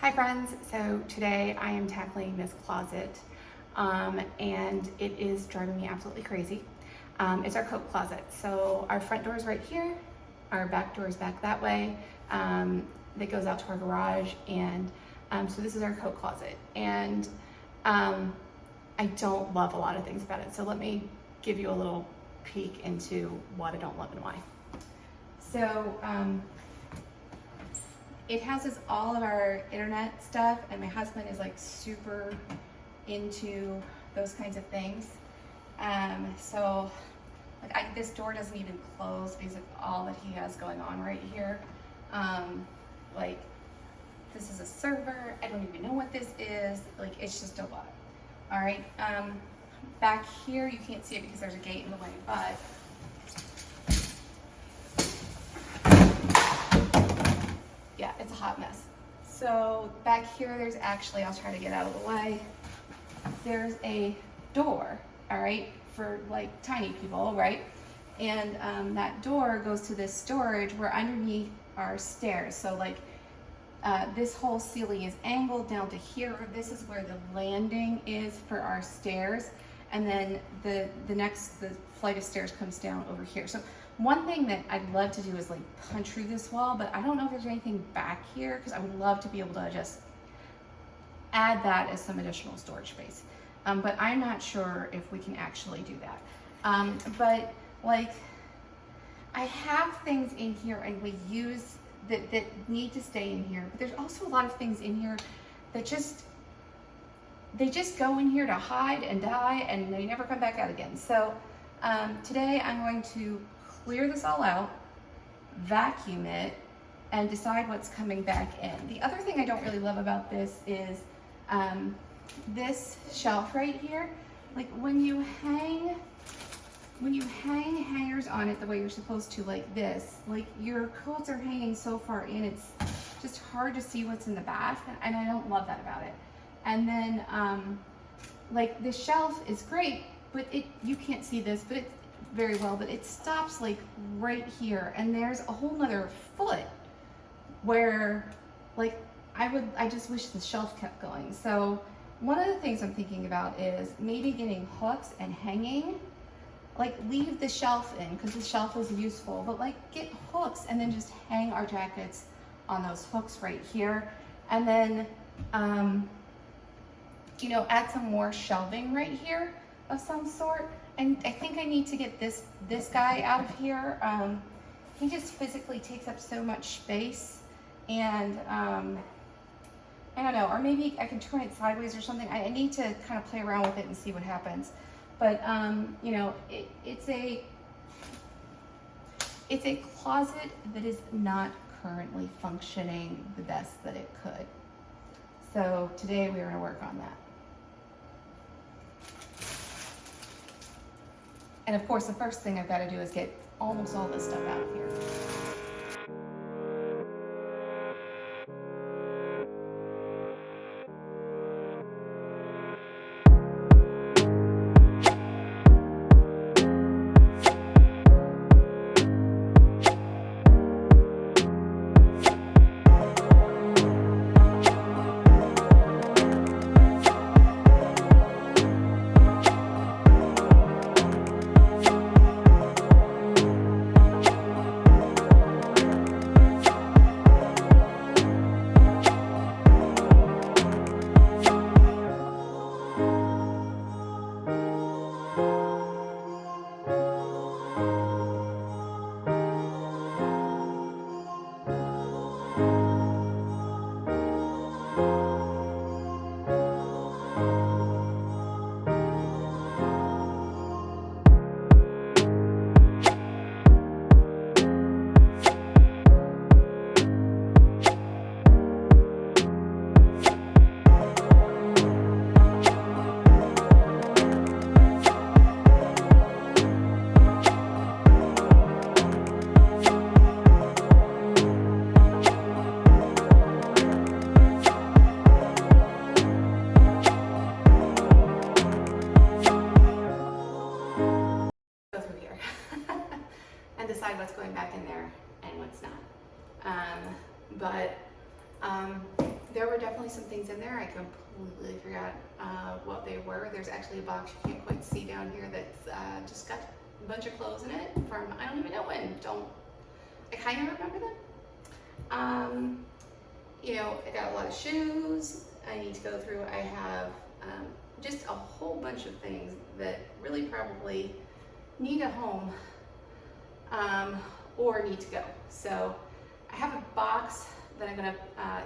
Hi friends, so today I am tackling this closet and it is driving me absolutely crazy. It's our coat closet. So our front door is right here, our back door is back that way, that goes out to our garage, and so this is our coat closet. And I don't love a lot of things about it, so let me give you a little peek into what I don't love and why. So it houses all of our internet stuff, and my husband is like super into those kinds of things. So like this door doesn't even close because of all that he has going on right here. Like this is a server. I don't even know what this is. Like it's just a lot. All right. Back here you can't see it because there's a gate in the way, but yeah, it's a hot mess. So back here, there's actually, I'll try to get out of the way. There's a door, all right, for like tiny people, right? And that door goes to this storage where underneath are stairs. So like this whole ceiling is angled down to here. This is where the landing is for our stairs. And then the flight of stairs comes down over here. So one thing that I'd love to do is like punch through this wall, but I don't know if there's anything back here because I would love to be able to just add that as some additional storage space. But I'm not sure if we can actually do that. But like I have things in here and we use that need to stay in here, but there's also a lot of things in here that they just go in here to hide and die and they never come back out again. So today I'm going to clear this all out, vacuum it, and decide what's coming back in. The other thing I don't really love about this is this shelf right here. Like when you hang hangers on it the way you're supposed to, like this, like your coats are hanging so far in, it's just hard to see what's in the back, and I don't love that about it. And then like the shelf is great, but you can't see this, but it's very well, but it stops like right here, and there's a whole nother foot where like I just wish the shelf kept going. So one of the things I'm thinking about is maybe getting hooks and hanging, like leave the shelf in because the shelf is useful, but like get hooks and then just hang our jackets on those hooks right here. And then you know, add some more shelving right here of some sort. And I think I need to get this guy out of here. He just physically takes up so much space, and I don't know, or maybe I can turn it sideways or something. I need to kind of play around with it and see what happens. But you know, it's a closet that is not currently functioning the best that it could. So today we're going to work on that. And of course, the first thing I've got to do is get almost all this stuff out of here. And decide what's going back in there and what's not. But there were definitely some things in there. I completely forgot what they were. There's actually a box you can't quite see down here that's just got a bunch of clothes in it from I don't even know when. I kind of remember them. You know, I got a lot of shoes I need to go through. I have just a whole bunch of things that really probably need a home or need to go. So I have a box that I'm gonna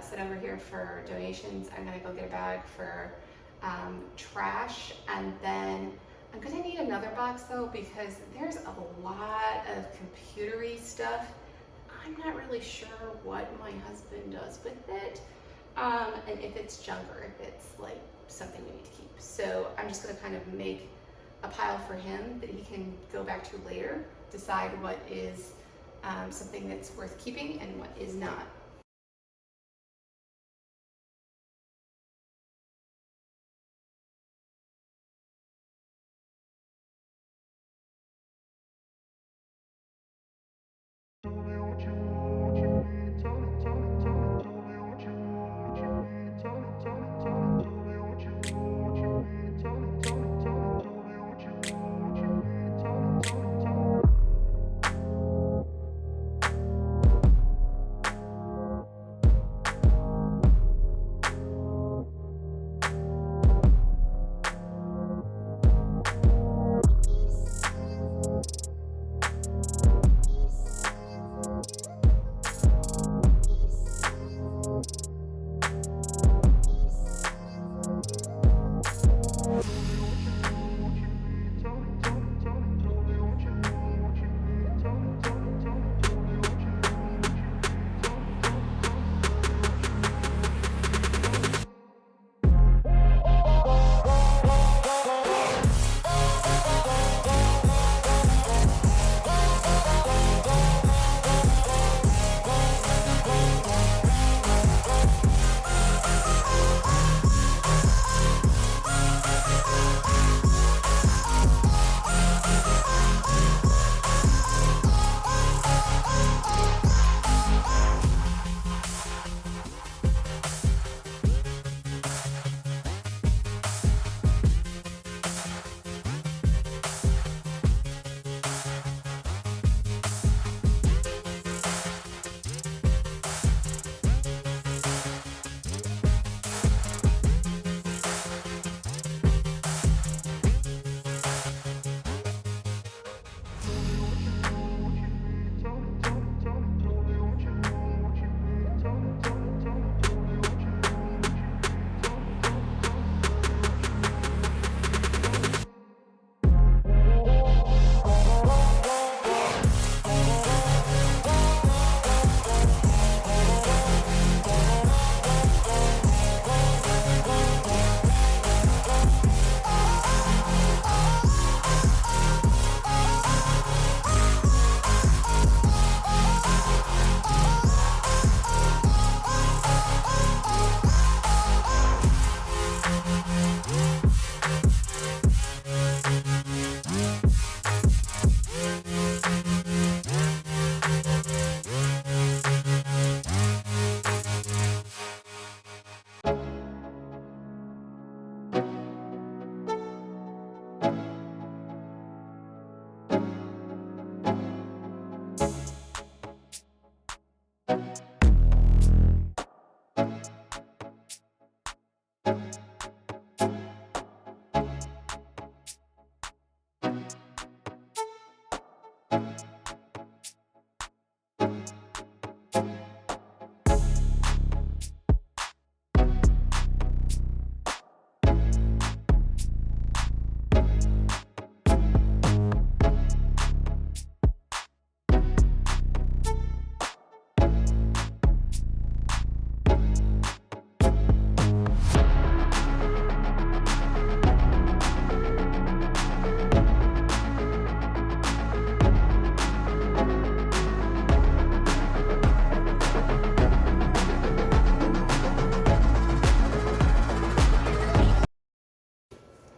set over here for donations. I'm gonna go get a bag for trash, and then I'm gonna need another box though, because there's a lot of computery stuff. I'm not really sure what my husband does with it, and if it's junk or if it's like something we need to keep. So I'm just gonna kind of make a pile for him that he can go back to later, decide what is something that's worth keeping and what is not.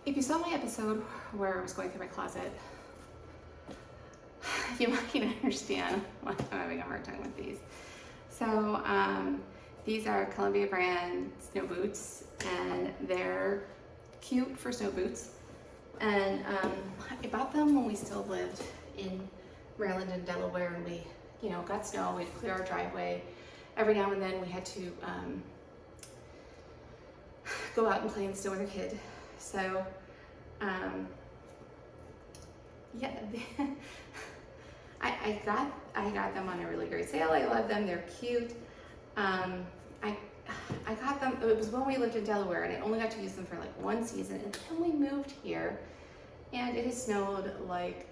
If you saw my episode where I was going through my closet, you might understand why I'm having a hard time with these. So These are Columbia brand snow boots, and they're cute for snow boots. And I bought them when we still lived in Maryland and Delaware, and we, you know, got snow. We'd clear our driveway. Every now and then we had to go out and play in the snow with our kid. So, yeah, I got them on a really great sale. I love them. They're cute. I got them. It was when we lived in Delaware, and I only got to use them for like one season. And then we moved here, and it has snowed like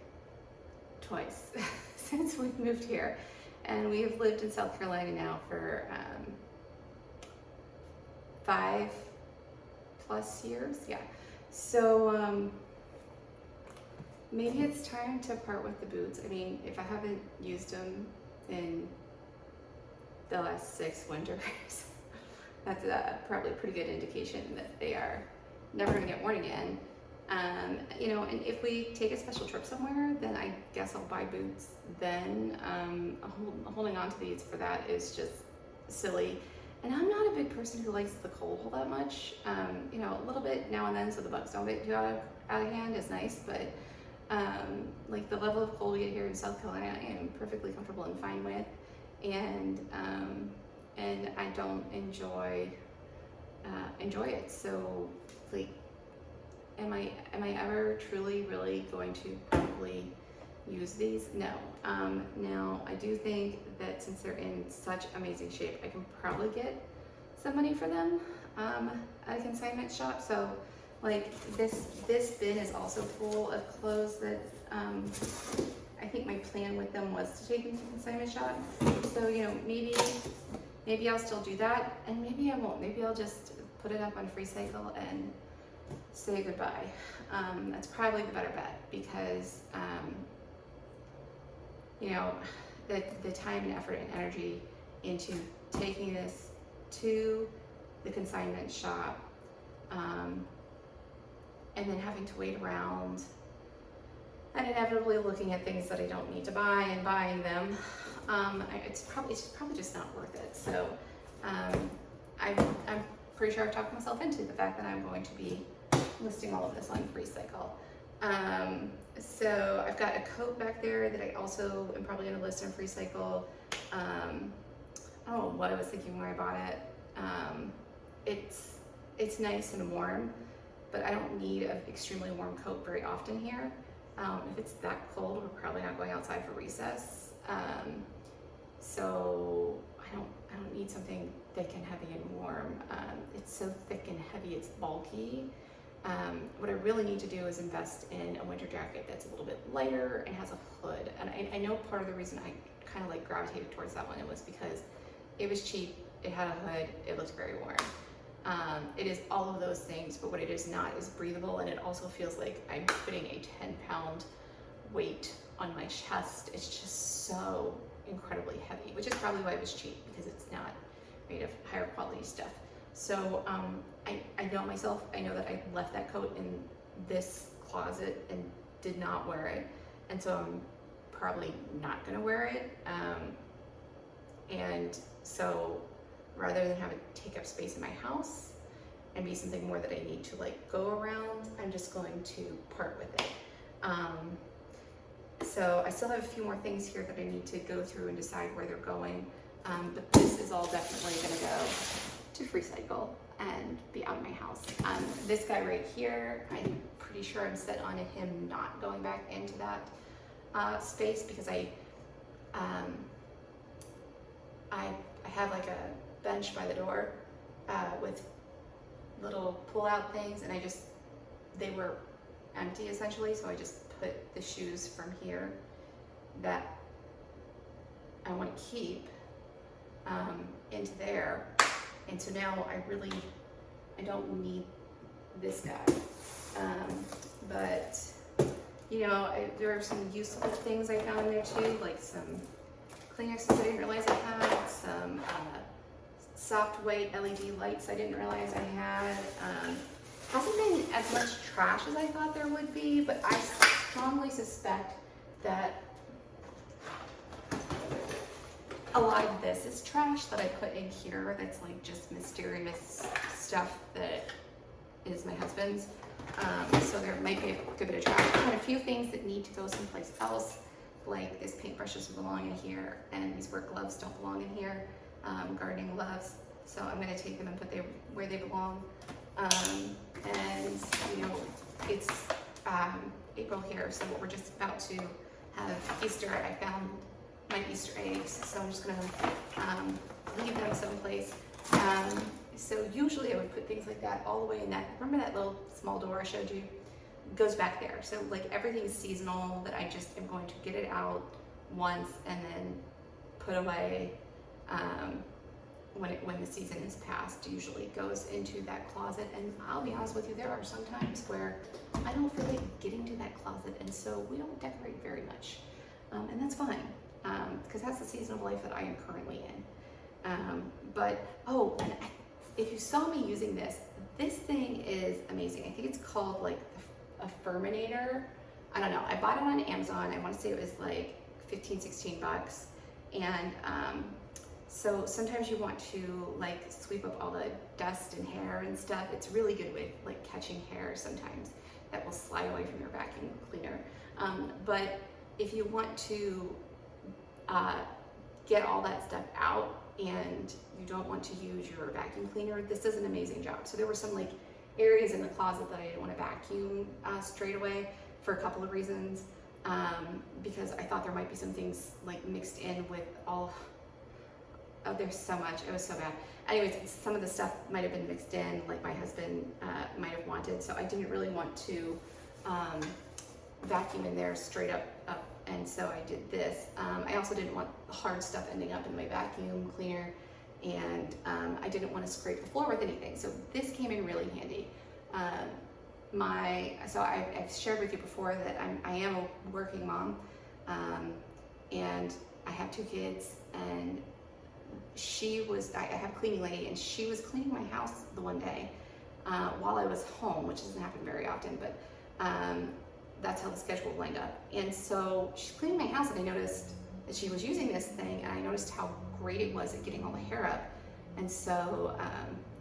twice since we moved here. And we have lived in South Carolina now for 5+ years. Yeah. So maybe it's time to part with the boots. I mean, if I haven't used them in the last 6 winters, that's probably a pretty good indication that they are never going to get worn again. You know, and if we take a special trip somewhere, then I guess I'll buy boots then. Holding on to these for that is just silly. And I'm not a big person who likes the cold all that much. You know, a little bit now and then so the bugs don't get too out of hand is nice, but like the level of cold we get here in South Carolina, I am perfectly comfortable and fine with. And I don't enjoy it. So like, am I ever truly really going to probably use these? No. Now I do think that since they're in such amazing shape, I can probably get some money for them at a consignment shop. So like this bin is also full of clothes that I think my plan with them was to take into the consignment shop. So, you know, maybe I'll still do that, and maybe I won't. Maybe I'll just put it up on FreeCycle and say goodbye. That's probably the better bet, because you know, the time and effort and energy into taking this to the consignment shop, and then having to wait around and inevitably looking at things that I don't need to buy and buying them, it's probably just not worth it. So I'm pretty sure I've talked myself into the fact that I'm going to be listing all of this on FreeCycle. So I've got a coat back there that I also am probably going to list on FreeCycle. I don't know what I was thinking when I bought it. It's nice and warm, but I don't need an extremely warm coat very often here. If it's that cold, we're probably not going outside for recess. So I don't need something thick and heavy and warm. It's so thick and heavy, it's bulky. What I really need to do is invest in a winter jacket that's a little bit lighter and has a hood. And I know part of the reason I kind of like gravitated towards that one, it was because it was cheap, it had a hood, it looked very warm. It is all of those things, but what it is not is breathable, and it also feels like I'm putting a 10-pound weight on my chest. It's just so incredibly heavy, which is probably why it was cheap, because it's not made of higher quality stuff. So I know myself, I know that I left that coat in this closet and did not wear it, and so I'm probably not gonna wear it. And so rather than have it take up space in my house and be something more that I need to like go around, I'm just going to part with it. So I still have a few more things here that I need to go through and decide where they're going, but this is all definitely gonna go to FreeCycle and be out of my house. This guy right here, I'm pretty sure I'm set on him not going back into that space, because I have like a bench by the door with little pull-out things, and they were empty essentially, so I just put the shoes from here that I want to keep into there. And so now I don't need this guy. But you know, there are some useful things I found in there too, like some Kleenexes I didn't realize I had, some soft white LED lights I didn't realize I had. Hasn't been as much trash as I thought there would be, but I strongly suspect that A lot of this is trash that I put in here that's like just mysterious stuff that is my husband's. So there might be a good bit of trash. I had a few things that need to go someplace else, like this paintbrush doesn't belong in here, and these work gloves don't belong in here, gardening gloves. So I'm gonna take them and put them where they belong. And you know, it's April here, so we're just about to have Easter. I found my Easter eggs, so I'm just gonna leave them someplace. So usually I would put things like that all the way in that, remember that little small door I showed you? It goes back there. So like everything is seasonal that I just am going to get it out once and then put away when the season is past. Usually goes into that closet, and I'll be honest with you, there are some times where I don't feel like getting to that closet, and so we don't decorate very much. And that's fine, because that's the season of life that I am currently in. Oh, and if you saw me using this thing is amazing. I think it's called like a Furminator. I don't know. I bought it on Amazon. I want to say it was like 15, 16 bucks. And so sometimes you want to like sweep up all the dust and hair and stuff. It's really good with like catching hair sometimes that will slide away from your vacuum cleaner. But if you want to get all that stuff out and you don't want to use your vacuum cleaner, this does an amazing job. So there were some like areas in the closet that I didn't want to vacuum straight away for a couple of reasons, because I thought there might be some things like mixed in with all, oh, there's so much, it was so bad. Anyways, some of the stuff might have been mixed in, like my husband might have wanted, so I didn't really want to vacuum in there straight up, and so I did this. I also didn't want hard stuff ending up in my vacuum cleaner, and I didn't want to scrape the floor with anything, so this came in really handy. I've shared with you before that I am a working mom, and I have 2 kids, and I have a cleaning lady, and she was cleaning my house the one day while I was home, which doesn't happen very often, but that's how the schedule lined up. And so she's cleaning my house, and I noticed that she was using this thing, and I noticed how great it was at getting all the hair up. And so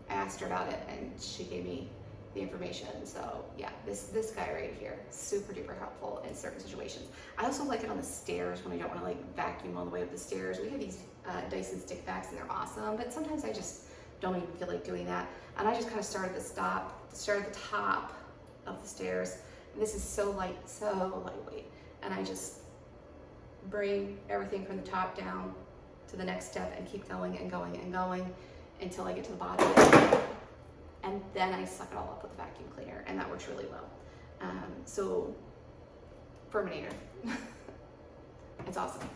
I asked her about it, and she gave me the information. So yeah, this guy right here, super duper helpful in certain situations. I also like it on the stairs when I don't want to like vacuum all the way up the stairs. We have these Dyson stick vacs, and they're awesome, but sometimes I just don't even feel like doing that. And I just kind of start at the top of the stairs. And this is so lightweight, and I just bring everything from the top down to the next step and keep going and going and going until I get to the bottom, and then I suck it all up with the vacuum cleaner, and that works really well. So Furminator, it's awesome.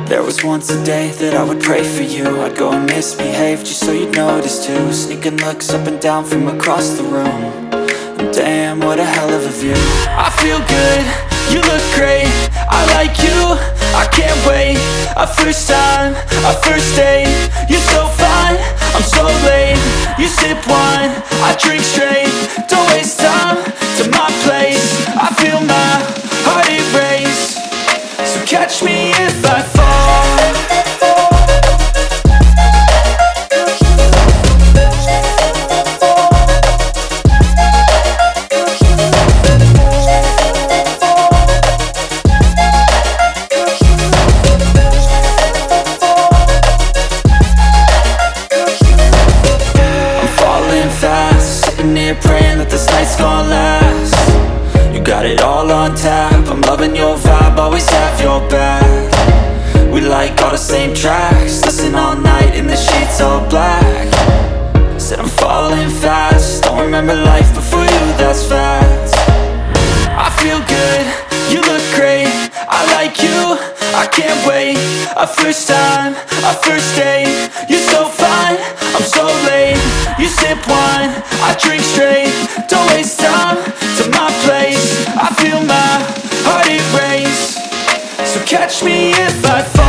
There was once a day that I would pray for you. I'd go and misbehave just so you'd notice too. Sneaking looks up and down from across the room, and damn, what a hell of a view. I feel good, you look great, I like you, I can't wait. A first time, a first date, you're so fine, I'm so late. You sip wine, I drink straight, don't waste time to my place. I feel my heart erase, so catch me if I fall. I'm falling fast, sitting here praying that this night's gonna last. You got it all on tap, I'm loving your vibe, always have your back. We like all the same tracks, listen all night in the sheets all black. Said I'm falling fast, don't remember life before you, that's facts. I feel good, you look great, I like you, I can't wait. A first time, a first date, you're so fine, I'm so late. You sip wine, I drink straight, don't waste time to my place. I feel my heart erase, so catch me if I fall.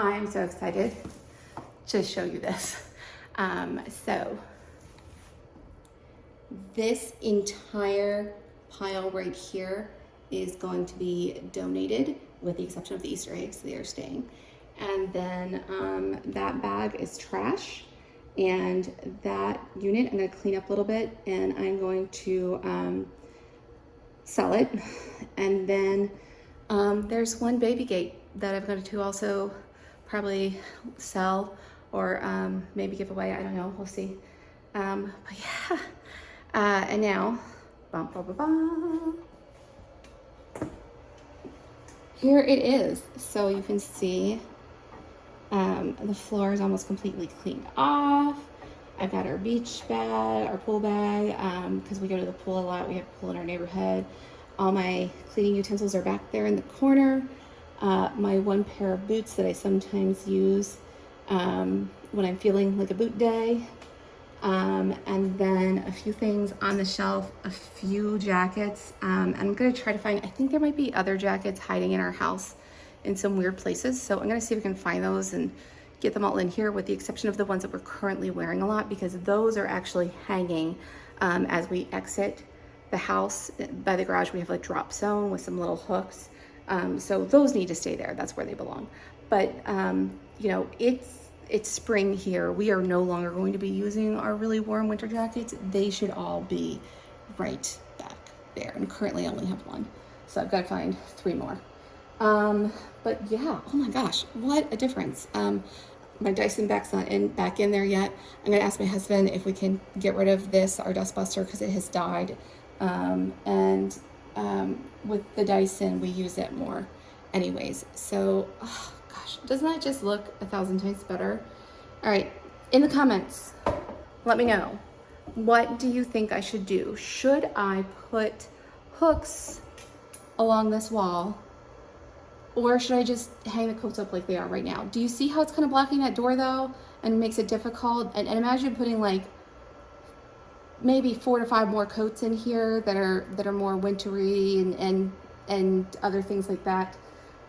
I'm so excited to show you this. So this entire pile right here is going to be donated, with the exception of the Easter eggs. They are staying. And then that bag is trash, and that unit I'm going to clean up a little bit, and I'm going to sell it. And then there's one baby gate that I'm going to also probably sell, or maybe give away. I don't know, we'll see. But yeah, and now bum, bum, bum, bum. Here it is. So you can see the floor is almost completely cleaned off. I've got our beach bag, our pool bag, because we go to the pool a lot. We have a pool in our neighborhood. All my cleaning utensils are back there in the corner. My one pair of boots that I sometimes use when I'm feeling like a boot day. And then a few things on the shelf, a few jackets. I'm gonna try to find, I think there might be other jackets hiding in our house in some weird places. So I'm gonna see if I can find those and get them all in here, with the exception of the ones that we're currently wearing a lot, because those are actually hanging as we exit the house. By the garage, we have a drop zone with some little hooks. So those need to stay there. That's where they belong. But, you know, it's spring here. We are no longer going to be using our really warm winter jackets. They should all be right back there. And currently I only have one. So I've got to find 3 more. But yeah, oh my gosh, what a difference. My Dyson bag's not back in there yet. I'm gonna ask my husband if we can get rid of this, our dust buster, because it has died. With the Dyson, we use it more anyways. So, oh gosh, doesn't that just look 1,000 times better? All right, in the comments, let me know. What do you think I should do? Should I put hooks along this wall, or should I just hang the coats up like they are right now? Do you see how it's kind of blocking that door though, and makes it difficult? And imagine putting like maybe 4 to 5 more coats in here that are more wintry and other things like that.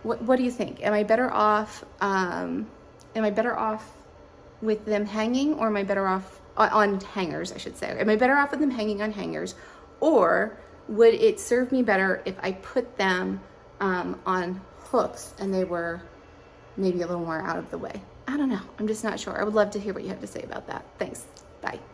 What do you think? Am I better off? Am I better off with them hanging, or am I better off on hangers? I should say. Am I better off with them hanging on hangers, or would it serve me better if I put them on hooks and they were maybe a little more out of the way? I don't know. I'm just not sure. I would love to hear what you have to say about that. Thanks.